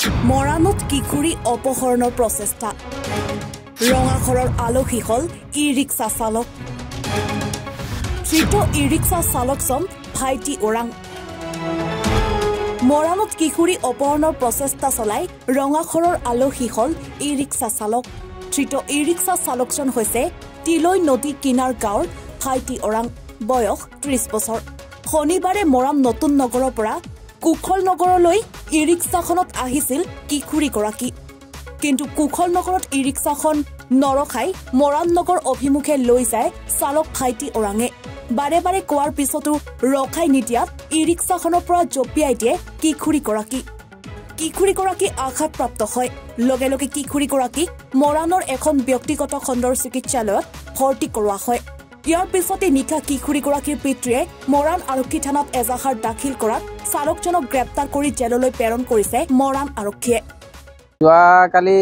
মৰাণত কিশোৰী অপহৰণৰ প্ৰচেষ্টা ৰঙাখৰৰ আলহী হল ই ৰিক্সা চালক ধৃত ই ৰিক্সা চালকজন ভাইটি ওৰাং মৰাণত কিশোৰী অপহৰণৰ প্ৰচেষ্টা চলাই ৰঙাখৰৰ আলহী হল ই ৰিক্সা চালক ধৃত ই ৰিক্সা চালকজন হৈছে তিলৈ নদী কিনাৰ গাঁৱৰ ভাইটি ওৰাং বয়স 30 বছৰ শনিবাৰে মৰাণ নতুন নগৰৰ পৰা কুখল নগৰলৈ ই ৰিক্সাখনত আহিছিল কিশোৰীগৰাকী কিন্তু কুখল নগৰত ই ৰিক্সাখন নৰখাই মৰাণ নগৰ অভিমুখে লৈ যায় চালক ভাইটি ওৰাঙে বাৰে বাৰে কোৱাৰ পিছতো ৰখাই নিদিয়াত ই ৰিক্সাখনৰ পৰা জপিয়াই দিয়ে কিশোৰীগৰাকী আঘাতপ্ৰাপ্ত হয় লগে লগে কিশোৰীগৰাকীক মৰাণৰ এখন ব্যক্তিগত খণ্ডৰ চিকিৎসালয়ত ভৰ্তি কৰোৱা হয় ইয়াৰ পিছতে নিশা কিশোৰীগৰাকীৰ পিতৃয়ে মৰাণ আৰক্ষী থানাত এজাহাৰ দাখিল কৰাত চালকজনক গ্ৰেপ্তাৰ কৰি জেললৈ প্ৰেৰণ কৰিছে মৰাণ আৰক্ষীয়ে যোৱাকালি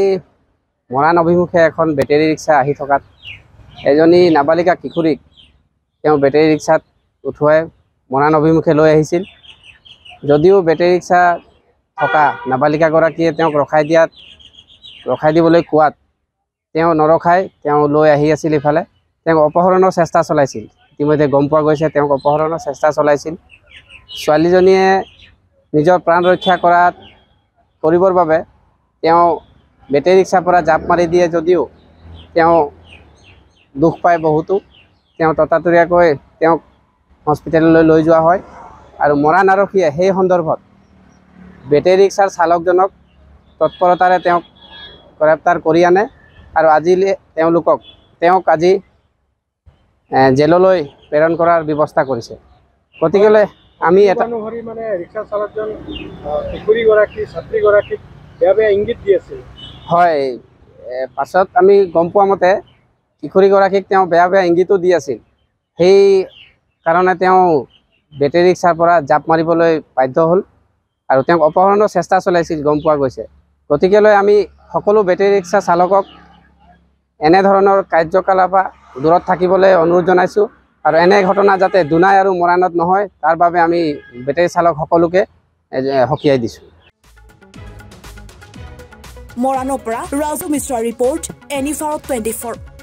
মৰাণ অভিমুখে এখন বেটেৰী ৰিক্সা আহি থকাত এজনী নাবালিকা কিশোৰীক তেওঁ বেটেৰী ৰিক্সাত উঠুৱাই মৰাণ অভিমুখে লৈ আহিছিল যদিও বেটেৰী ৰিক্সা থকা নাবালিকাগৰাকীয়ে তেওঁক ৰখাই দিবলৈ কোৱাত তেওঁ নৰখাই তেওঁ লৈ আহি আছিল ইফালে তেওঁক অপহৰণৰ চেষ্টা চলাইছিল ইতিমধ্যে গম পোৱা গৈছে তেওঁক অপহৰণৰ চেষ্টা চলাইছিল ছোৱালীজনীয়ে নিজৰ প্ৰাণ ৰক্ষা কৰিবৰ বাবে তেওঁ বেটেৰী ৰিক্সাৰ পৰা জাপ মাৰি দিয়ে যদিও তেওঁ দুখ পায় বহুতো তেওঁ ততাতৈয়াকৈ তেওঁক হস্পিটেললৈ লৈ যোৱা হয় আৰু মৰাণ আৰক্ষীয়ে সেই সন্দৰ্ভত বেটেৰী ৰিক্সাৰ চালকজনক তৎপৰতাৰে তেওঁক গ্ৰেপ্তাৰ কৰি আনে আৰু তেওঁক আজি জেললৈ প্ৰেৰণ কৰাৰ ব্যৱস্থা কৰিছে গতিকে আমি এটা মানে ৰিক্সা চালকজন কিশোৰীগৰাকী ছাত্ৰীগৰাকীক বেয়া ইংগিত দি আছিল হয় পাছত আমি গম পোৱা মতে কিশোৰীগৰাকীক তেওঁ বেয়া ইংগিতো দি আছিল সেই কাৰণে তেওঁ বেটেৰী ৰিক্সাৰ পৰা জাপ মাৰিবলৈ বাধ্য হ'ল আৰু তেওঁক অপহৰণৰ চেষ্টা চলাইছিল গম পোৱা গৈছে গতিকে আমি সকলো বেটেৰী ৰিক্সা চালকক এনেধৰণৰ কাৰ্যকলাপ দূৰত থাকিবলৈ অনুৰোধ জনাইছোঁ আৰু এনে ঘটনা যাতে দুনাই আৰু মৰাণত নহয় তাৰ বাবে আমি বেটেৰী চালক সকলোকে সকীয়াই দিছোঁ মৰাণৰ পৰা ৰাজু মিশ্ৰাৰ ৰিপৰ্ট এনিফাৰ 24